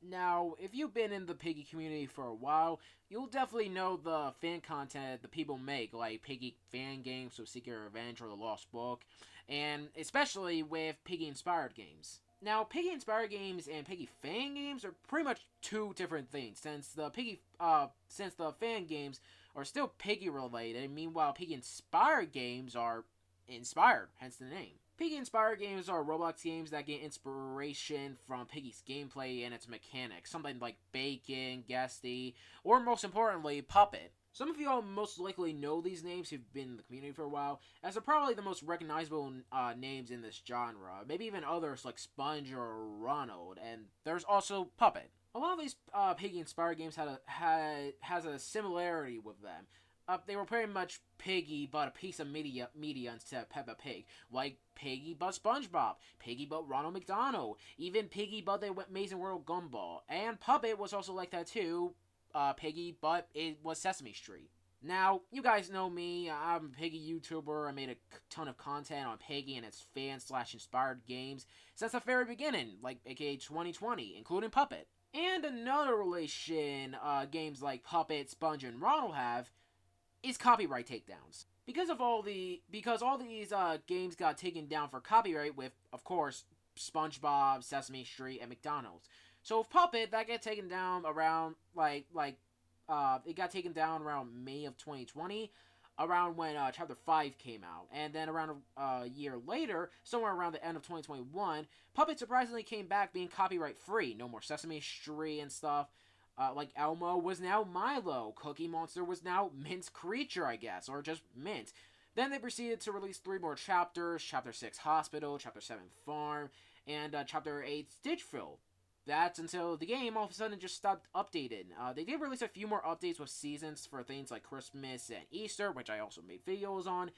Now, if you've been in the Piggy community for a while, you'll definitely know the fan content the people make, like Piggy fan games, so Secret Revenge or The Lost Book, and especially with Piggy-inspired games. Now, Piggy-inspired games and Piggy fan games are pretty much two different things, since the fan games are still Piggy related. Meanwhile, Piggy-inspired games are inspired, hence the name. Piggy-inspired games are Roblox games that get inspiration from Piggy's gameplay and its mechanics, something like Bacon, Guesty, or most importantly, Puppet. Some of you all most likely know these names who've been in the community for a while, as they're probably the most recognizable names in this genre. Maybe even others like Sponge or Ronald, and there's also Puppet. A lot of these Piggy-inspired games has a similarity with them. They were pretty much Piggy, but a piece of media instead of Peppa Pig. Like Piggy but SpongeBob, Piggy but Ronald McDonald, even Piggy but the Amazing World Gumball. And Puppet was also like that too, Piggy, but it was Sesame Street. Now, you guys know me, I'm a Piggy YouTuber. I made a ton of content on Piggy and its fan/inspired games since the very beginning, like aka 2020, including Puppet. And another relation games like Puppet, Sponge, and Ronald have is copyright takedowns. Because all these games got taken down for copyright with, of course, SpongeBob, Sesame Street, and McDonald's. So with Puppet, that got taken down around it got taken down around May of 2020, around when Chapter 5 came out. And then around a year later, somewhere around the end of 2021, Puppet surprisingly came back being copyright free. No more Sesame Street and stuff. Like Elmo was now Milo. Cookie Monster was now Mint's Creature, I guess, or just Mint. Then they proceeded to release 3 more chapters: Chapter 6 Hospital, Chapter 7 Farm, and Chapter 8 Stitchville. That's until the game all of a sudden just stopped updating. They did release a few more updates with seasons for things like Christmas and Easter, which I also made videos on,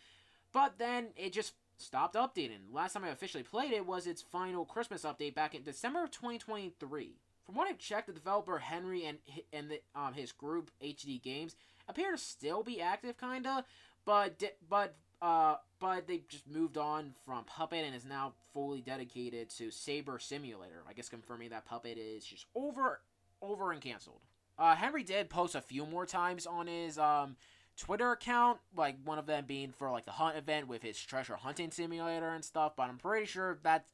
but then it just stopped updating. Last time I officially played it was its final Christmas update back in December of 2023. From what I've checked, the developer Henry and his group HD Games appear to still be active, kinda, but they've just moved on from Puppet and is now fully dedicated to Saber Simulator. I guess confirming that Puppet is just over and canceled. Henry did post a few more times on his Twitter account, like one of them being for like the hunt event with his treasure hunting simulator and stuff, but I'm pretty sure that's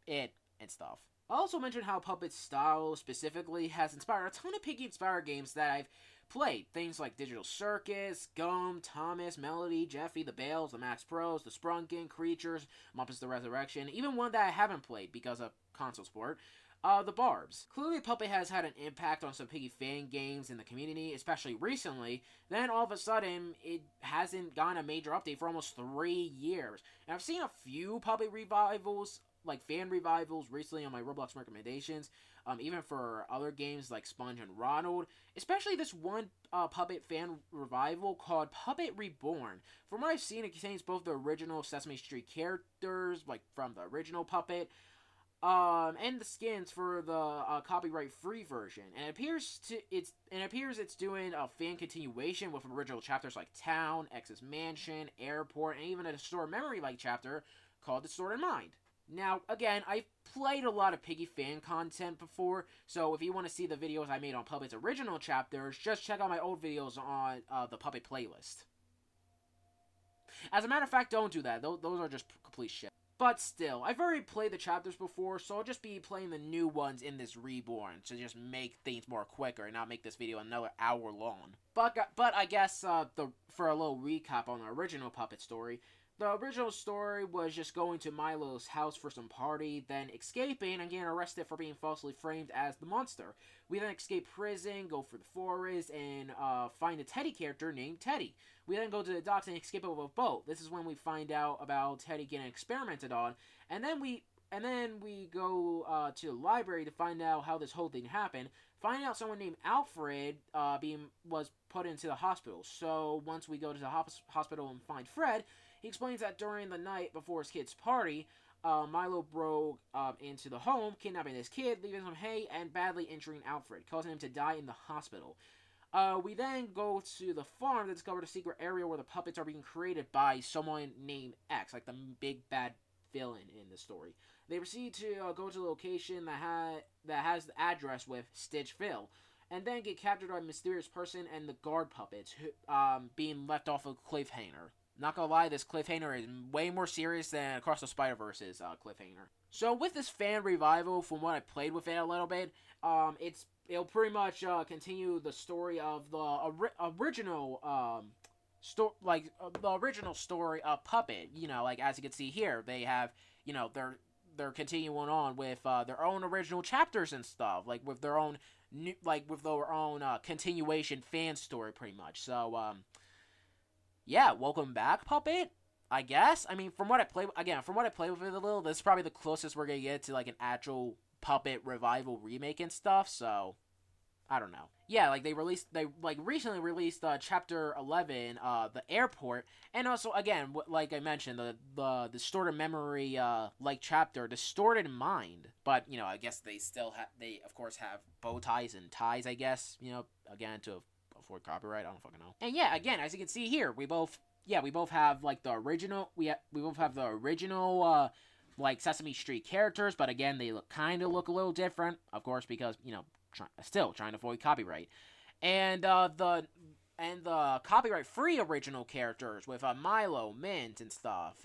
it and stuff. I also mentioned how Puppet's style specifically has inspired a ton of Piggy-inspired games that I've played. Things like Digital Circus, Gum, Thomas, Melody, Jeffy, The Bales, The Max Pros, The Sprunkin, Creatures, Muppets The Resurrection, even one that I haven't played because of console support, The Barbs. Clearly, Puppet has had an impact on some Piggy fan games in the community, especially recently. Then all of a sudden, it hasn't gotten a major update for almost 3 years. And I've seen a few Puppet revivals, like fan revivals recently on my Roblox recommendations, even for other games like Sponge and Ronald, especially this one Puppet fan revival called Puppet Reborn. From what I've seen, it contains both the original Sesame Street characters, like from the original Puppet, and the skins for the copyright-free version. And it appears it's doing a fan continuation with original chapters like Town, X's Mansion, Airport, and even a Distorted Memory-like chapter called Distorted Mind. Now, again, I've played a lot of Piggy fan content before, so if you want to see the videos I made on Puppet's original chapters, just check out my old videos on the Puppet playlist. As a matter of fact, don't do that. Those are just complete shit. But still, I've already played the chapters before, so I'll just be playing the new ones in this Reborn to just make things more quicker and not make this video another hour long. But I guess for a little recap on the original Puppet story, the original story was just going to Milo's house for some party, then escaping and getting arrested for being falsely framed as the monster. We then escape prison, go for the forest, and find a Teddy character named Teddy. We then go to the docks and escape over a boat. This is when we find out about Teddy getting experimented on, and then we go to the library to find out how this whole thing happened. Find out someone named Alfred was put into the hospital. So once we go to the hospital and find Fred, he explains that during the night before his kid's party, Milo broke into the home, kidnapping his kid, leaving him hay, and badly injuring Alfred, causing him to die in the hospital. We then go to the farm to discover the secret area where the puppets are being created by someone named X, like the big bad villain in the story. They proceed to go to the location that has the address with Stitch Phil, and then get captured by a mysterious person and the guard puppets, being left off a cliffhanger. Not gonna lie, this cliffhanger is way more serious than Across the Spider-Verse's cliffhanger. So with this fan revival, from what I played with it a little bit, it'll pretty much continue the story of the original the original story of Puppet. Like as you can see here, they have they're continuing on with their own original chapters and stuff, like with their own continuation fan story, pretty much. So yeah, welcome back, Puppet. I guess. I mean, from what I play with it a little, this is probably the closest we're gonna get to like an actual Puppet revival remake and stuff. So I don't know. Yeah, like they recently released chapter 11, the airport, and also again, like I mentioned, the distorted memory like chapter, distorted mind. But I guess they of course have bow ties and ties. I guess again to avoid copyright. I don't fucking know. And yeah, again, as you can see here, we both have like the original. We both have the original like Sesame Street characters, but again, they kind of look a little different, of course, because still trying to avoid copyright, and the copyright-free original characters with Milo, Mint, and stuff,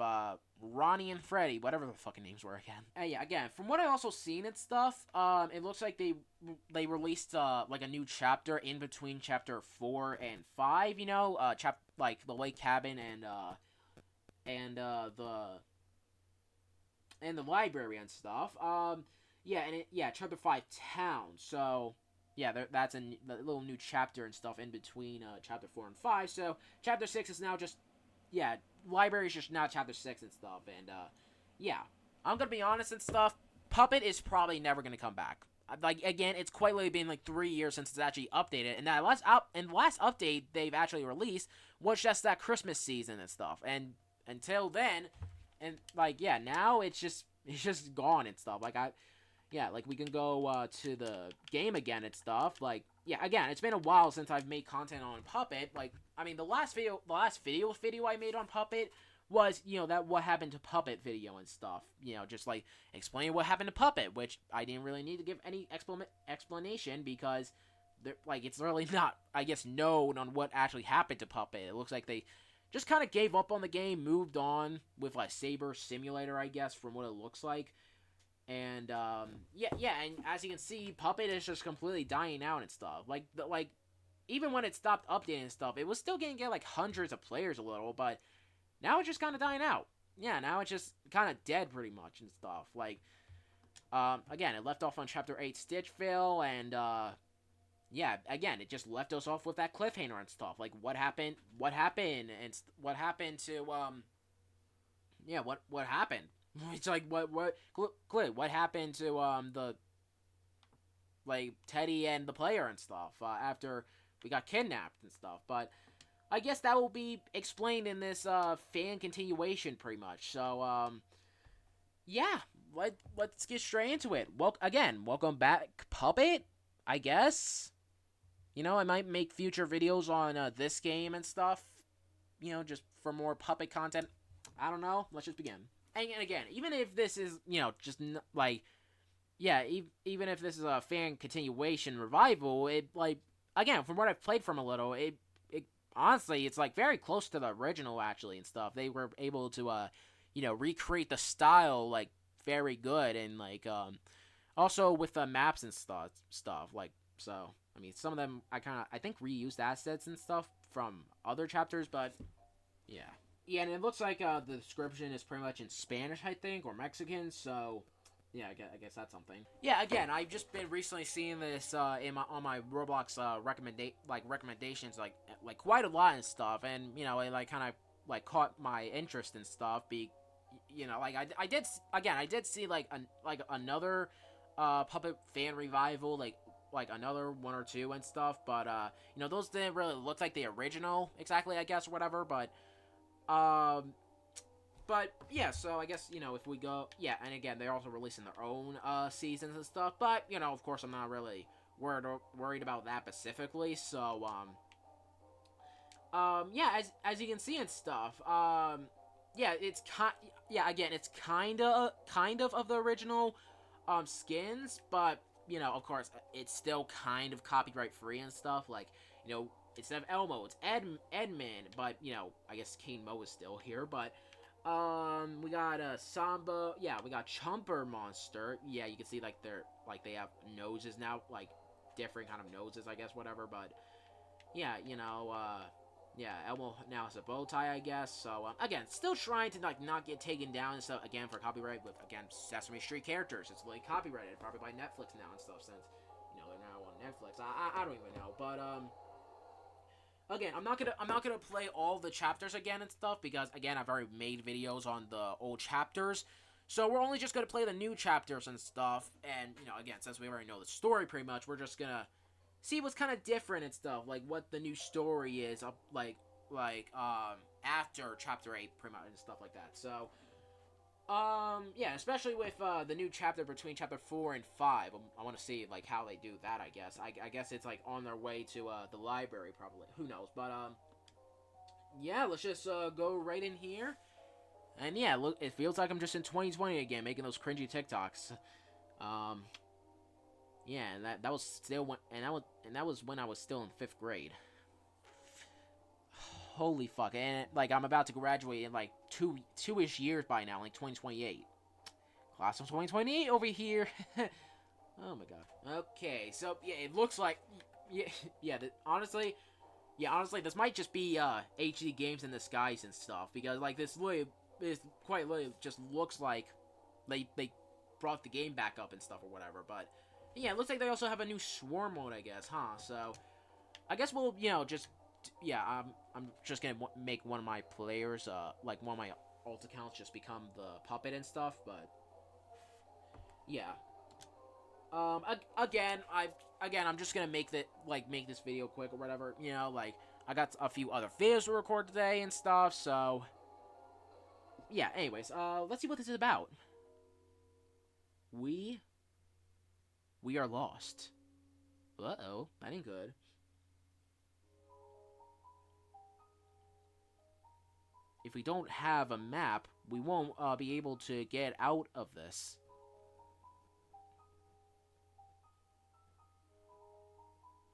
Ronnie and Freddy, whatever the fucking names were again. And yeah, again, from what I also seen and stuff, it looks like they released like a new chapter in between chapter 4 and 5. Like the lake cabin and the library and stuff. Chapter 5 town. So yeah, that's the little new chapter and stuff in between chapter 4 and 5. So chapter 6 is now just library is just now chapter 6 and stuff. And I'm gonna be honest and stuff. Puppet is probably never gonna come back. Like again, it's quite literally been like 3 years since it's actually updated, and the last update they've actually released was just that Christmas season and stuff. And until then, and now it's just gone and stuff. Like we can go to the game again and stuff. Again, it's been a while since I've made content on Puppet. The last video I made on Puppet was, that what happened to Puppet video and stuff. Just like explaining what happened to Puppet, which I didn't really need to give any explanation because it's really not, I guess, known on what actually happened to Puppet. It looks like they just kind of gave up on the game, moved on with Saber Simulator, I guess, from what it looks like. And and as you can see, Puppet is just completely dying out and stuff. Even when it stopped updating and stuff, it was still getting hundreds of players a little, but now it's just kind of dying out. Yeah, now it's just kind of dead pretty much and stuff. Again, it left off on chapter 8 Stitchville, and again, it just left us off with that cliffhanger and stuff. What happened to what happened? It's what happened to the Teddy and the player and stuff after we got kidnapped and stuff. But I guess that will be explained in this fan continuation pretty much. So let's get straight into it. Welcome back, Puppet, I guess. I might make future videos on this game and stuff, just for more Puppet content. I don't know. Let's just begin. And again, even if this is, even if this is a fan continuation revival, again, from what I've played from a little, it honestly, it's very close to the original actually and stuff. They were able to, recreate the style very good, and also with the maps and stuff. So I mean, some of them I think reused assets and stuff from other chapters, but yeah. Yeah, and it looks like the description is pretty much in Spanish, I think, or Mexican, so yeah, I guess that's something. Yeah, again, I've just been recently seeing this on my Roblox recommendations quite a lot and stuff, and it kind of caught my interest and stuff. I did see another Puppet fan revival, another one or two and stuff, but those didn't really look like the original exactly, I guess, or whatever, but yeah, so I guess, if we go, yeah, and again, they're also releasing their own, seasons and stuff, but, of course, I'm not really worried about that specifically, so, yeah, as you can see and stuff, yeah, again, it's kind of the original skins, but of course, it's still kind of copyright free and stuff. Like, instead of Elmo, it's Edmund, but I guess King Mo is still here. But we got Samba. Yeah, we got Chumper Monster. Yeah, you can see they have noses now, like different kind of noses, I guess, whatever. But yeah, yeah, Elmo now has a bow tie, I guess. So again, still trying to not get taken down and stuff again for copyright with again Sesame Street characters. It's like copyrighted probably by Netflix now and stuff since they're now on Netflix. I don't even know, but again, I'm not gonna play all the chapters again and stuff because again I've already made videos on the old chapters. So we're only just gonna play the new chapters and stuff, and again, since we already know the story pretty much, we're just gonna see what's kind of different and stuff, like what the new story is, after chapter 8, pretty much, and stuff like that. So, yeah, especially with the new chapter between chapter 4 and 5, I want to see like how they do that. I guess, I guess it's like on their way to the library, probably. Who knows? But yeah, let's just go right in here. And yeah, look, it feels like I'm just in 2020 again, making those cringy TikToks. Um, Yeah, and that was still when, and that was when I was still in 5th grade. Holy fuck! And like I'm about to graduate in like two-ish years by now, like 2028. Class of 2028 over here. Oh my god. Okay, so yeah, it looks like yeah, yeah. Honestly, this might just be HD games in disguise and stuff because like this quite literally just looks like they brought the game back up and stuff or whatever, but. Yeah, it looks like they also have a new swarm mode, I guess, huh? So, I guess we'll, just, yeah, I'm just gonna make one of my players, like one of my alt accounts just become the puppet and stuff, but, yeah. Again, I'm just gonna make this video quick or whatever, like, I got a few other videos to record today and stuff, so, yeah, anyways, let's see what this is about. We are lost. Uh-oh, that ain't good. If we don't have a map, we won't be able to get out of this.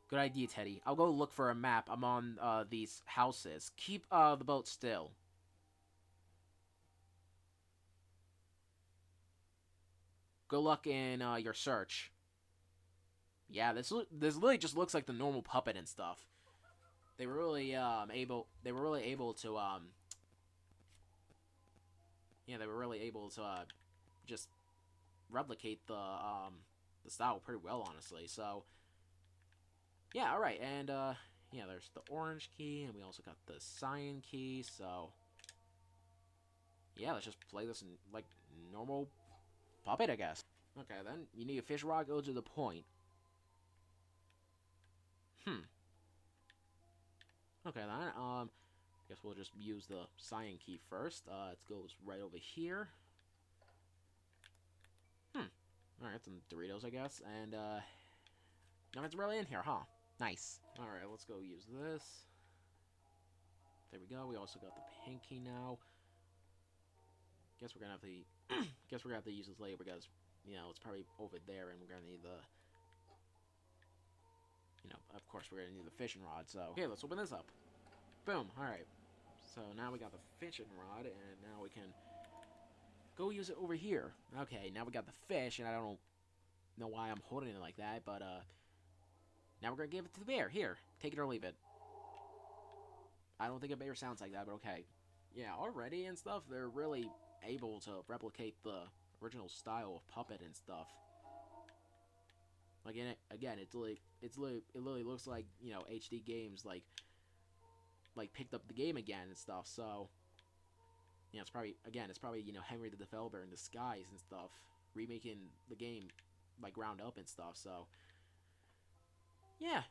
Good idea, Teddy. I'll go look for a map among these houses. Keep the boat still. Good luck in your search. Yeah, this literally just looks like the normal puppet and stuff. They were really able to yeah, they were really able to just replicate the style pretty well, honestly. So yeah, all right, and yeah, there's the orange key, and we also got the cyan key. So yeah, let's just play this in like normal puppet, I guess. Okay, then you need a fish rod. Go to the point. Okay, then guess we'll just use the cyan key first. It goes right over here. Alright, some Doritos, I guess, and nothing's really in here, huh? Nice. Alright, let's go use this. There we go. We also got the pinky now. Guess we're gonna have to use this later because it's probably over there, and we're gonna need the of course we're gonna need the fishing rod. So okay, let's open this up. Boom. Alright. So now we got the fishing rod, and now we can go use it over here. Okay, now we got the fish, and I don't know why I'm holding it like that, but now we're gonna give it to the bear. Here, take it or leave it. I don't think a bear sounds like that, but okay. Yeah, already and stuff, they're really able to replicate the original style of puppet and stuff. Like again, it literally looks like HD games like picked up the game again and stuff. So it's probably Henry the developer in disguise and stuff, remaking the game like ground up and stuff. So yeah,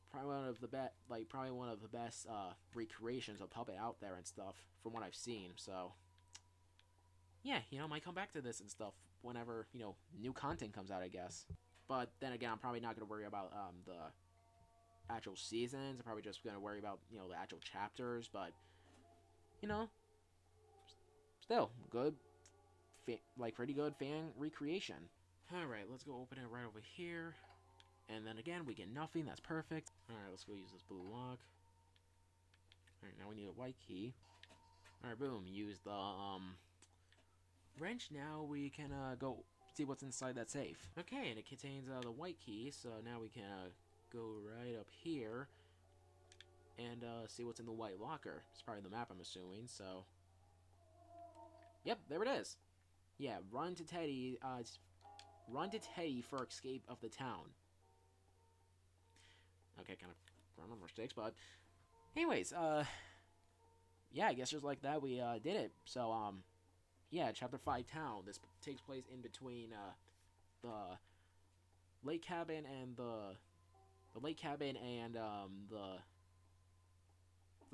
probably one of the best recreations of puppet out there and stuff from what I've seen. So yeah, might come back to this and stuff whenever new content comes out, I guess. But then again, I'm probably not gonna worry about the actual seasons. I'm probably just gonna worry about the actual chapters. But still, good, like pretty good fan recreation. Alright, let's go open it right over here. And then again, we get nothing, that's perfect. Alright, let's go use this blue lock. Alright, now we need a white key. Alright, boom, use the, wrench. Now we can, go see what's inside that safe. Okay, and it contains, the white key, so now we can, go right up here and, see what's in the white locker. It's probably the map, I'm assuming, so... Yep, there it is. Yeah, run to Teddy for escape of the town. Okay, kind of grammar mistakes, but... Anyways, yeah, I guess just like that, we, did it. So, yeah, Chapter 5 Town. This takes place in between, the lake cabin and the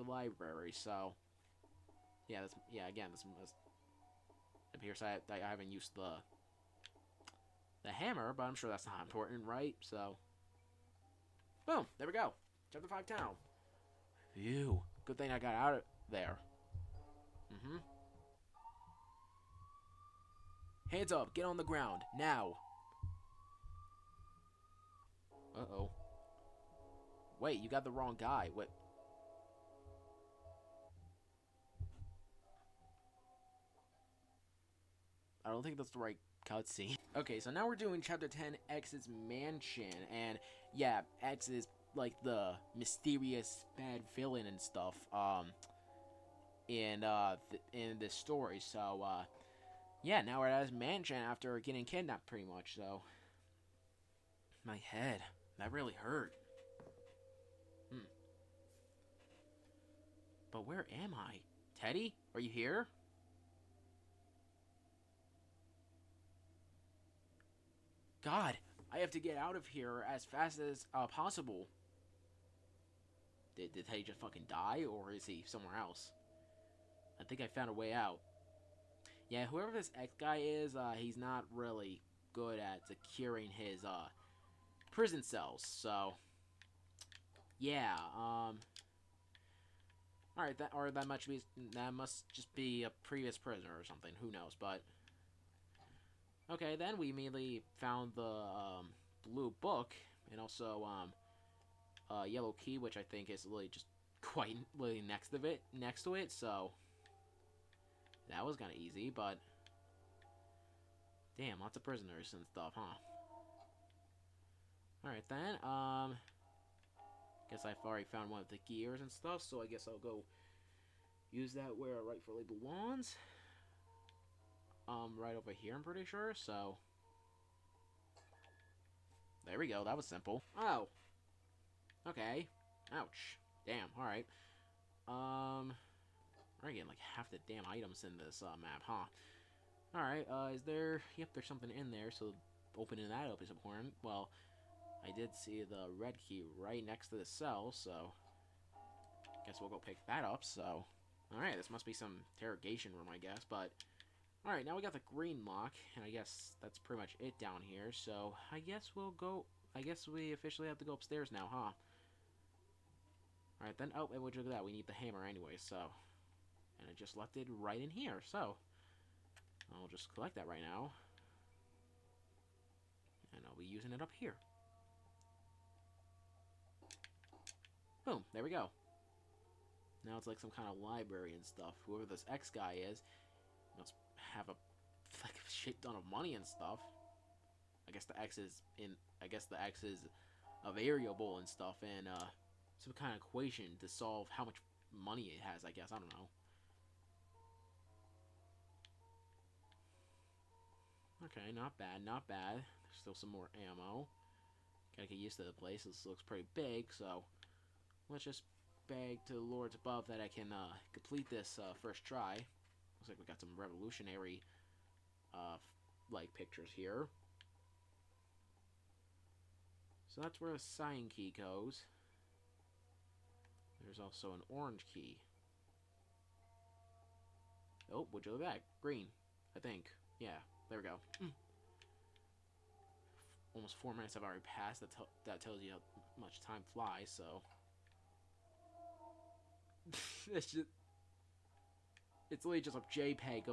library. So, yeah, again, this appears I haven't used the hammer, but I'm sure that's not important, right? So, boom, there we go. Chapter 5 Town. Phew. Good thing I got out of there. Hands up, get on the ground, now. Uh-oh. Wait, you got the wrong guy. What? I don't think that's the right cutscene. Okay, so now we're doing Chapter 10, X's Mansion. And, yeah, X is, like, the mysterious bad villain and stuff, in this story. So, yeah, now we're at his mansion after getting kidnapped, pretty much, so... My head. That really hurt. But where am I? Teddy? Are you here? God, I have to get out of here as fast as possible. Did Teddy just fucking die, or is he somewhere else? I think I found a way out. Yeah, whoever this X guy is, he's not really good at securing his, prison cells, so... Yeah, alright, that must just be a previous prisoner or something, who knows, but... Okay, then we immediately found the, blue book, and also, yellow key, which I think is really just quite really next to it, so... That was kind of easy, but... Damn, lots of prisoners and stuff, huh? Alright then, guess I've already found one of the gears and stuff, so I guess I'll go use that where it rightfully belongs. Right over here, I'm pretty sure, so... There we go, that was simple. Oh. Okay. Ouch. Damn, alright. We're getting like half the damn items in this, map, huh? Alright, is there... Yep, there's something in there, so opening that up is important. Well... I did see the red key right next to the cell, so... Guess we'll go pick that up, so... Alright, this must be some interrogation room, I guess, but... Alright, now we got the green lock, and I guess that's pretty much it down here, so... I guess we'll go... I guess we officially have to go upstairs now, huh? Alright then, oh, and look at that, we need the hammer anyway, so... And I just left it right in here, so... I'll just collect that right now. And I'll be using it up here. Boom, there we go. Now it's like some kind of library and stuff. Whoever this X guy is must have a like a shit ton of money and stuff. I guess the X is a variable and stuff, and some kind of equation to solve how much money it has, I guess. I don't know. Okay, not bad, not bad. There's still some more ammo. Gotta get used to the place. This looks pretty big, so let's just beg to the lords above that I can complete this first try. Looks like we got some revolutionary like pictures here. So that's where the sign key goes. There's also an orange key. Oh, would you look at that? Green, I think. Yeah, there we go. Almost 4 minutes have already passed. That tells you how much time flies, so... It's just... It's literally just a JPEG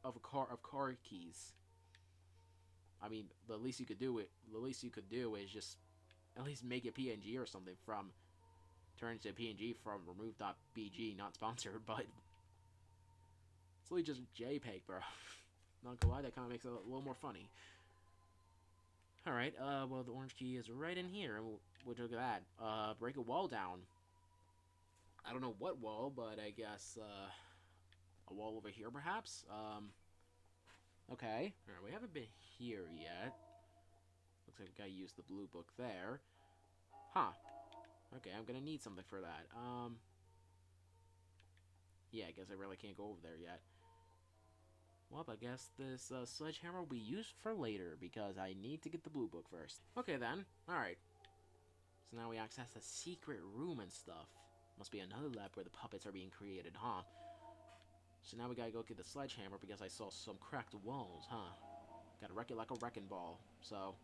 of car keys. I mean, the least you could do is just at least make it PNG or something from turn into PNG from remove.bg, not sponsored, but it's literally just JPEG, bro. Not gonna lie, that kind of makes it a little more funny. Alright, well, the orange key is right in here, and we'll look at that. Break a wall down. I don't know what wall, but I guess, a wall over here, perhaps? Okay. Alright, we haven't been here yet. Looks like we gotta use the blue book there. Huh. Okay, I'm gonna need something for that. Yeah, I guess I really can't go over there yet. Well, I guess this sledgehammer will be used for later, because I need to get the blue book first. Okay, then. Alright. So now we access the secret room and stuff. Must be another lab where the puppets are being created, huh? So now we gotta go get the sledgehammer because I saw some cracked walls, huh? Gotta wreck it like a wrecking ball, so...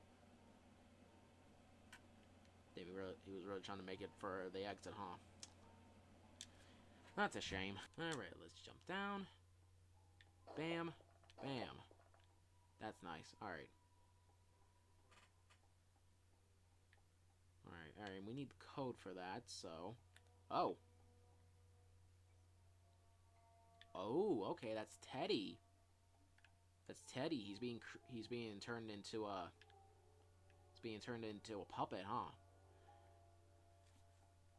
he was really trying to make it for the exit, huh? That's a shame. Alright, let's jump down. Bam. Bam. That's nice. Alright. Alright, we need the code for that, so... Oh. Oh, okay, that's Teddy. That's Teddy. He's being turned into a... He's being turned into a puppet, huh?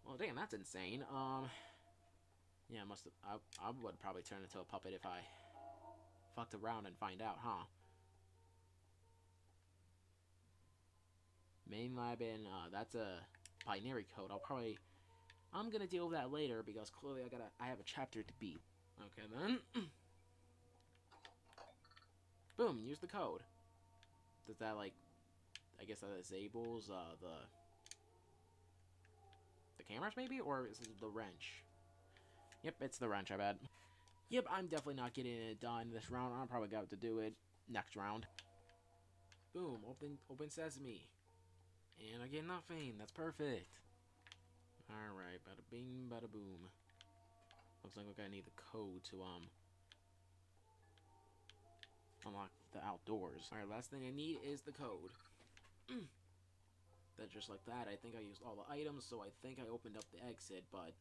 Well, damn, that's insane. Yeah, I would probably turn into a puppet if I fucked around and find out, huh? Main lab in, that's a binary code. I'm gonna deal with that later because clearly I have a chapter to beat. Okay, then. Boom, use the code. Does that, like, I guess that disables, the cameras, maybe? Or is it the wrench? Yep, it's the wrench, I bet. Yep, I'm definitely not getting it done this round. I'm probably going to do it next round. Boom, open sesame. And I get nothing. That's perfect. Alright, bada bing, bada boom. Looks like we're gonna need the code to, unlock the outdoors. Alright, last thing I need is the code. Then just like that, I think I used all the items, so I think I opened up the exit, but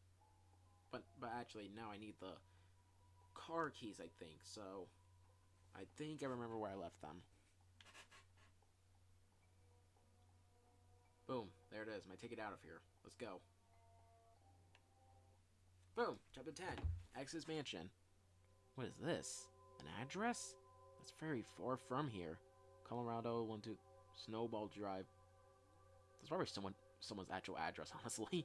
actually now I need the car keys, I think, so I think I remember where I left them. Boom, there it is, my ticket out of here. Let's go. Boom, chapter 10, X's Mansion. What is this? An address? That's very far from here. Colorado, 12 Snowball Drive. That's probably someone's actual address, honestly.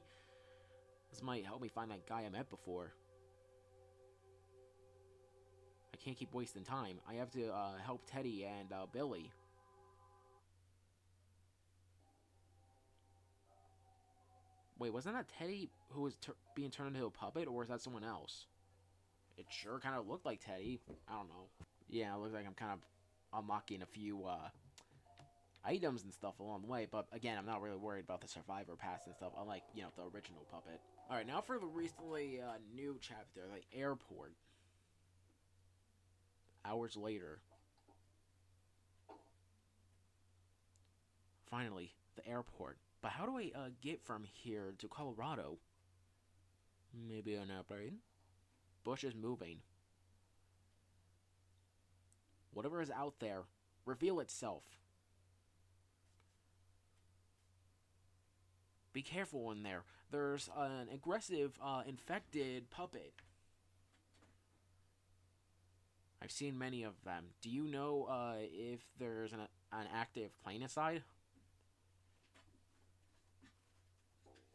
This might help me find that guy I met before. I can't keep wasting time. I have to help Teddy and Billy. Wait, wasn't that Teddy who was being turned into a puppet, or was that someone else? It sure kind of looked like Teddy. I don't know. Yeah, it looks like I'm kind of unlocking a few items and stuff along the way, but again, I'm not really worried about the survivor pass and stuff, unlike, you know, the original puppet. Alright, now for the recently new chapter, the airport. Hours later. Finally, the airport. But how do I get from here to Colorado? Maybe an airplane? Bush is moving. Whatever is out there, reveal itself. Be careful in there. There's an aggressive, infected puppet. I've seen many of them. Do you know if there's an active plane inside?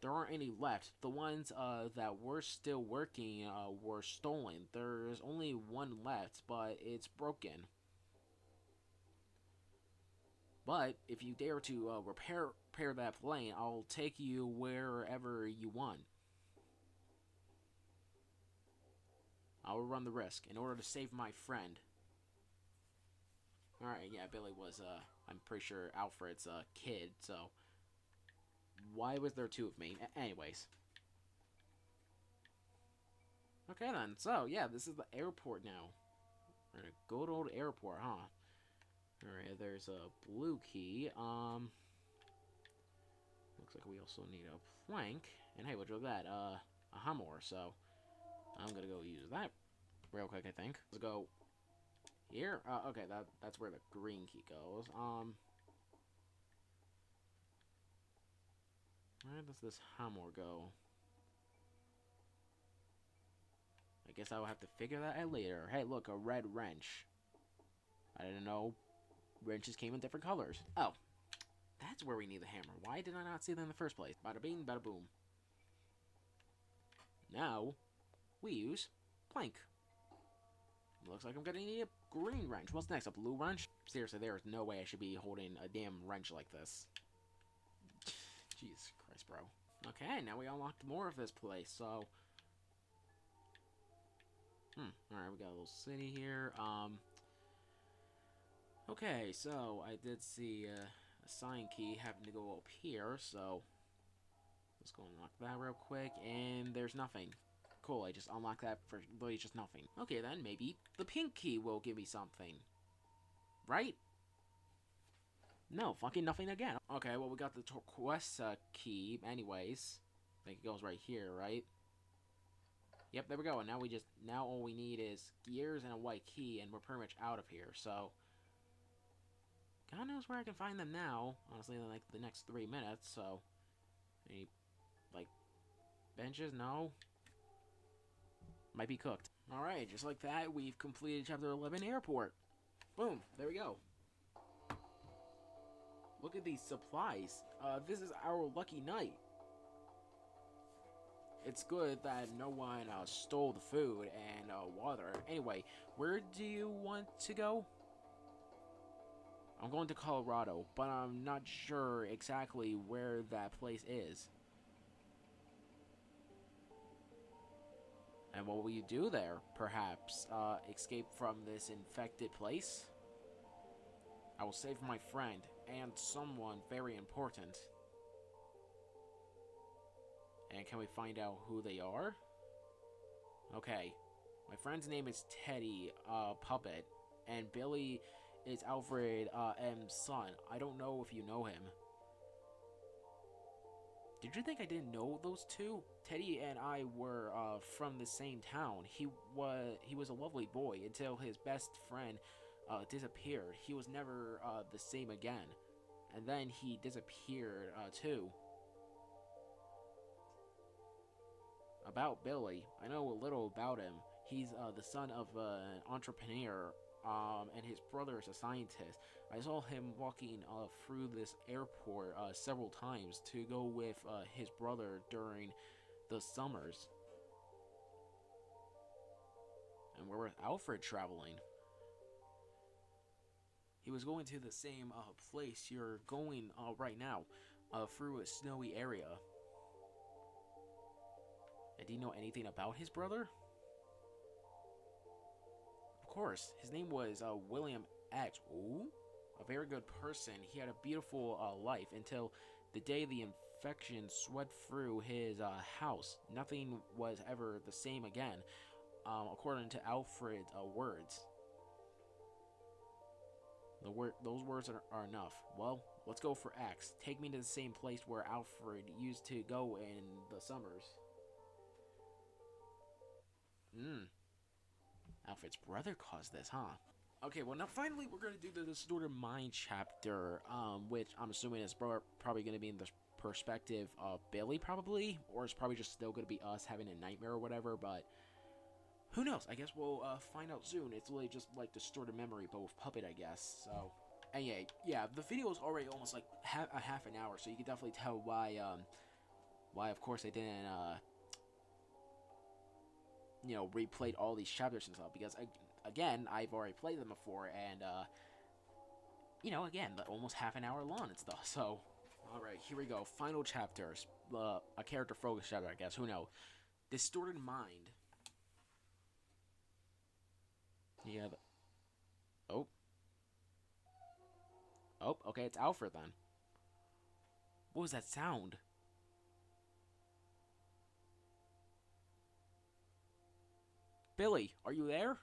There aren't any left. The ones that were still working were stolen. There's only one left, but it's broken. But if you dare to repair that plane, I'll take you wherever you want. I will run the risk in order to save my friend. Alright, yeah, Billy was, I'm pretty sure Alfred's a kid, so... Why was there two of me? Anyways. Okay then, so yeah, this is the airport now. We're in a good old airport, huh? Alright, there's a blue key. Looks like we also need a plank. And hey, what's that? A hammer, so I'm gonna go use that real quick, I think. Let's go here. Okay, that's where the green key goes. Where does this hammer go? I guess I will have to figure that out later. Hey, look, a red wrench. I didn't know wrenches came in different colors. Oh, that's where we need the hammer. Why did I not see that in the first place? Bada bing, bada boom. Now, we use plank. Looks like I'm gonna need a green wrench. What's next? A blue wrench? Seriously, there is no way I should be holding a damn wrench like this. Jesus Christ, bro. Okay, now we unlocked more of this place, so... alright, we got a little city here. Okay, so I did see a sign key having to go up here, so... Let's go unlock that real quick, and there's nothing. Cool, I just unlocked that for literally just nothing. Okay then, maybe the pink key will give me something. Right? No, fucking nothing again. Okay, well we got the turquoise key anyways. I think it goes right here, right? Yep, there we go. And now all we need is gears and a white key, and we're pretty much out of here, so... God knows where I can find them now. Honestly, in like the next 3 minutes, so... Any, like, benches? No? Might be cooked. Alright, just like that, we've completed Chapter 11 Airport. Boom, there we go. Look at these supplies. This is our lucky night. It's good that no one stole the food and water. Anyway, where do you want to go? I'm going to Colorado, but I'm not sure exactly where that place is. And what will you do there? Perhaps escape from this infected place? I will save my friend and someone very important. And can we find out who they are? Okay. My friend's name is Teddy Puppet, and Billy is Alfred M's son. I don't know if you know him. Did you think I didn't know those two? Teddy and I were from the same town. He was a lovely boy until his best friend disappeared. He was never the same again. And then he disappeared too. About Billy, I know a little about him. He's the son of an entrepreneur, and his brother is a scientist. I saw him walking through this airport several times to go with his brother during the summers. And where was Alfred traveling? He was going to the same place you're going right now, through a snowy area. And do you know anything about his brother? Of course, his name was William X. Ooh, a very good person. He had a beautiful life until the day the infection swept through his house. Nothing was ever the same again, according to Alfred's words. Those words are enough. Well, let's go for X. Take me to the same place where Alfred used to go in the summers. Alfred's brother caused this, huh? Okay, well now finally we're gonna do the Distorted Mind chapter, which I'm assuming is probably gonna be in the perspective of Billy, probably, or it's probably just still gonna be us having a nightmare or whatever, but who knows? I guess we'll find out soon. It's really just like Distorted Memory, but with Puppet, I guess, so... And yeah, the video is already almost like half an hour, so you can definitely tell why of course I didn't, you know, replayed all these chapters and stuff, because again, I've already played them before, and you know, again, almost half an hour long and stuff. So, all right, here we go. Final chapters, a character focus chapter, I guess. Who knows? Distorted Mind. Yeah. Oh. Okay, it's Alfred then. What was that sound? Billy, are you there?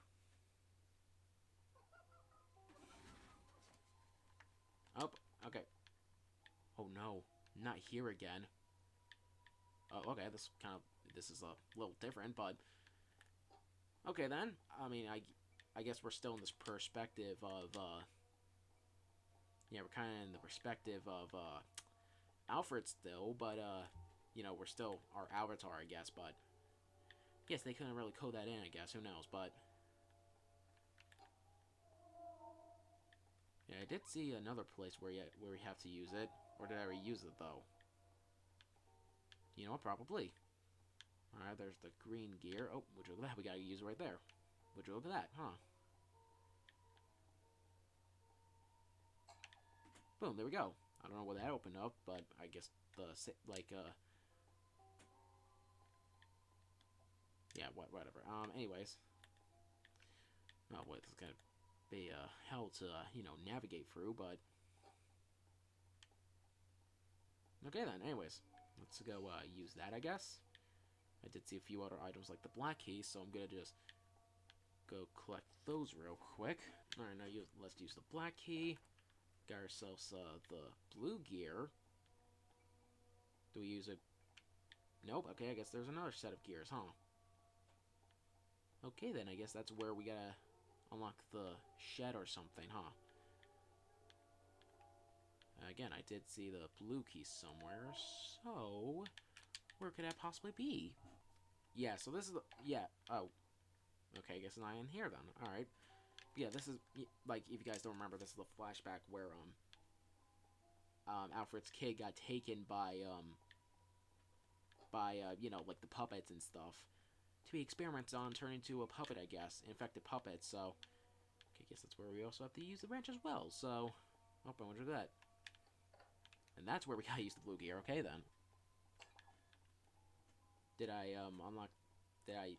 Oh, okay. Oh no, not here again. Oh, okay, this is a little different, but okay then. I mean, I guess we're still in this perspective of yeah, we're kind of in the perspective of Alfred still, but we're still our avatar, I guess. But yes, they couldn't really code that in, I guess. Who knows? But yeah, I did see another place where we have to use it, or did I reuse it though? You know, probably. All right, there's the green gear. Oh, would you look at that? We gotta use it right there. Would you look at that? Huh? Boom, there we go. I don't know what that opened up, but I guess the yeah, whatever. Anyways, oh wait, this is gonna be hell to navigate through, but okay then. Anyways, let's go use that, I guess. I did see a few other items like the black key, so I'm gonna just go collect those real quick. All right, now let's use the black key. Got ourselves the blue gear. Do we use it? Nope. Okay, I guess there's another set of gears, huh? Okay, then I guess that's where we gotta unlock the shed or something, huh? Again, I did see the blue key somewhere, so where could that possibly be? Yeah, so this is the... Yeah, oh. Okay, I guess it's not in here then. Alright. Yeah, this is... Like, if you guys don't remember, this is the flashback where, Alfred's kid got taken by like the puppets and stuff to be experimented on, turned into a puppet, I guess. Infected puppet, so... Okay, I guess that's where we also have to use the wrench as well, so... Oh, I wonder that. And that's where we gotta use the blue gear. Okay, then. Did I, unlock... Did I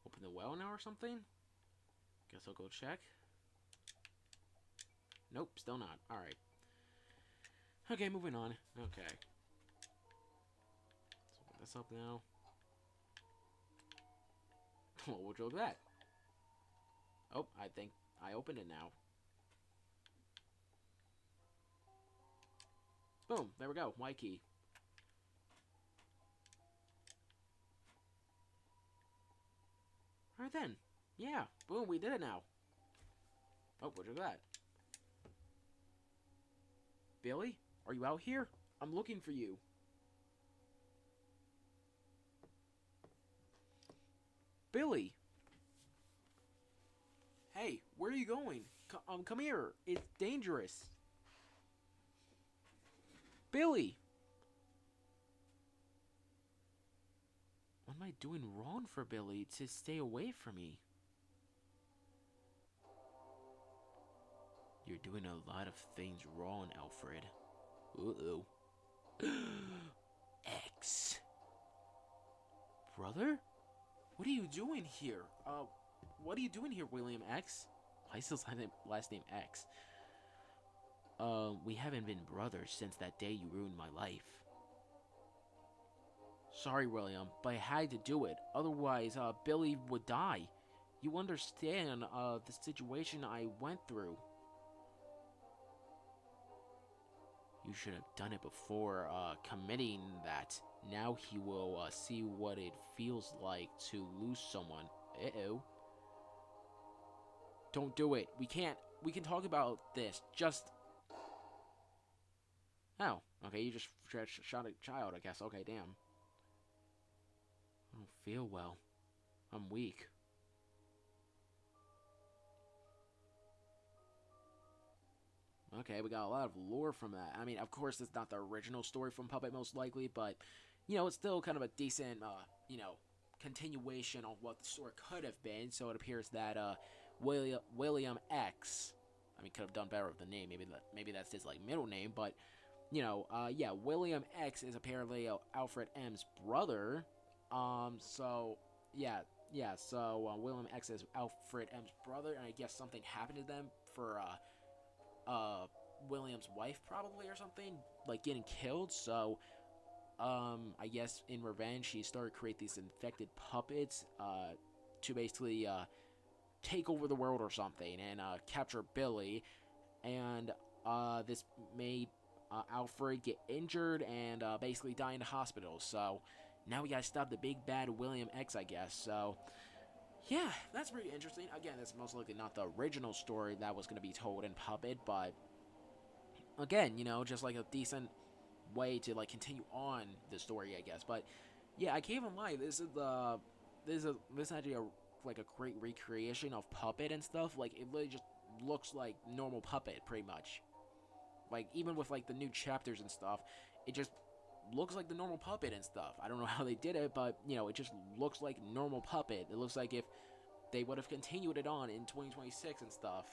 open the well now or something? Guess I'll go check. Nope, still not. Alright. Okay, moving on. Okay. Let's open this up now. Well, would you look at that? Oh, I think I opened it now. Boom, there we go. Y key. Alright then. Yeah, boom, we did it now. Oh, would you look at that? Billy, are you out here? I'm looking for you. Billy! Hey, where are you going? Come here. It's dangerous. Billy! What am I doing wrong for Billy to stay away from me? You're doing a lot of things wrong, Alfred. Uh-oh. X. Brother? What are you doing here? What are you doing here, William X? Why is his last name X? We haven't been brothers since that day you ruined my life. Sorry, William, but I had to do it. Otherwise, Billy would die. You understand, the situation I went through. You should have done it before, committing that. Now he will, see what it feels like to lose someone. Uh-oh. Don't do it. We can't. We can talk about this. Just... Oh, okay, you just shot a child, I guess. Okay, damn. I don't feel well. I'm weak. Okay, we got a lot of lore from that. I mean, of course, it's not the original story from Puppet, most likely, but, it's still kind of a decent, continuation of what the story could have been. So it appears that, William X, I mean, could have done better with the name. Maybe that's his, middle name, but, yeah, William X is apparently Alfred M's brother. So, yeah, so, William X is Alfred M's brother, and I guess something happened to them for, William's wife probably or something, getting killed, so, I guess in revenge he started to create these infected puppets, to basically take over the world or something and capture Billy, and this made Alfred get injured and basically die in the hospital. So now we gotta stop the big bad William X, I guess. So yeah, that's pretty interesting. Again, that's most likely not the original story that was gonna be told in Puppet, but again, just like a decent way to like continue on the story, I guess. But yeah, I can't even lie. This is actually like a great recreation of Puppet and stuff. Like it really just looks like normal Puppet, pretty much. Like even with like the new chapters and stuff, it just looks like the normal Puppet and stuff. I don't know how they did it, but it just looks like normal Puppet. It looks like if they would have continued it on in 2026 and stuff,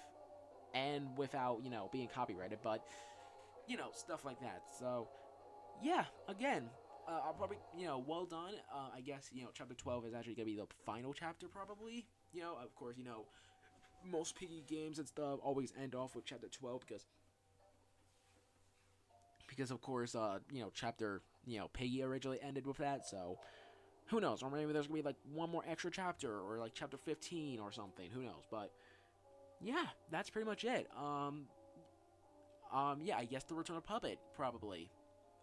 and without being copyrighted, but stuff like that. So yeah, again, I'll probably, well done. I guess, chapter 12 is actually going to be the final chapter, probably. Of course, most Piggy games and stuff always end off with chapter 12 because of course, chapter, Piggy originally ended with that, so who knows? Or maybe there's going to be, like, one more extra chapter, or, like, chapter 15 or something, who knows? But, yeah, that's pretty much it. Yeah, I guess the Return of Puppet, probably.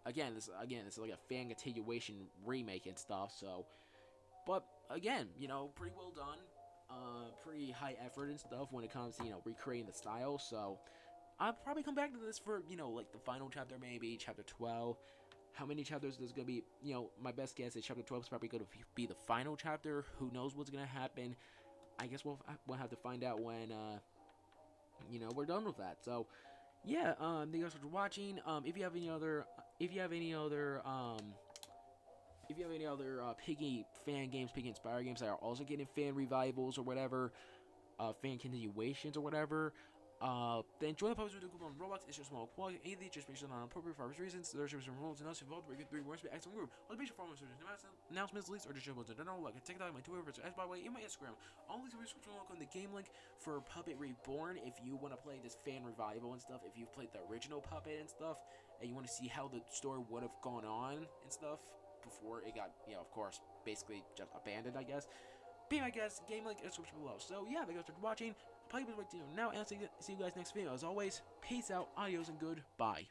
This is like a fan continuation remake and stuff. So, but again, pretty well done. Pretty high effort and stuff when it comes to recreating the style. So, I'll probably come back to this for like the final chapter, maybe chapter 12. How many chapters there's gonna be? My best guess is chapter 12 is probably gonna be the final chapter. Who knows what's gonna happen? I guess we'll have to find out when we're done with that. So. Yeah, thank you guys for watching. If you have any other Piggy fan games, Piggy inspired games that are also getting fan revivals or whatever, fan continuations or whatever, then join the public with the group on Roblox. It's just small quality. Anything just based on appropriate for reasons. There's some rules and us involved. We get 3 words to be excellent group. All the basic forms of announcements, leaks, or just in general, like a TikTok, my Twitter, as by the way, in my Instagram. All these description will in the game link for Puppet Reborn. If you want to play this fan revival and stuff, if you've played the original Puppet and stuff, and you want to see how the story would have gone on and stuff before it got, of course, basically just abandoned, I guess. Be my guest, game link in the description below. So yeah, thank you guys for watching. Probably now, and see you guys next video. As always, peace out, adios, and goodbye.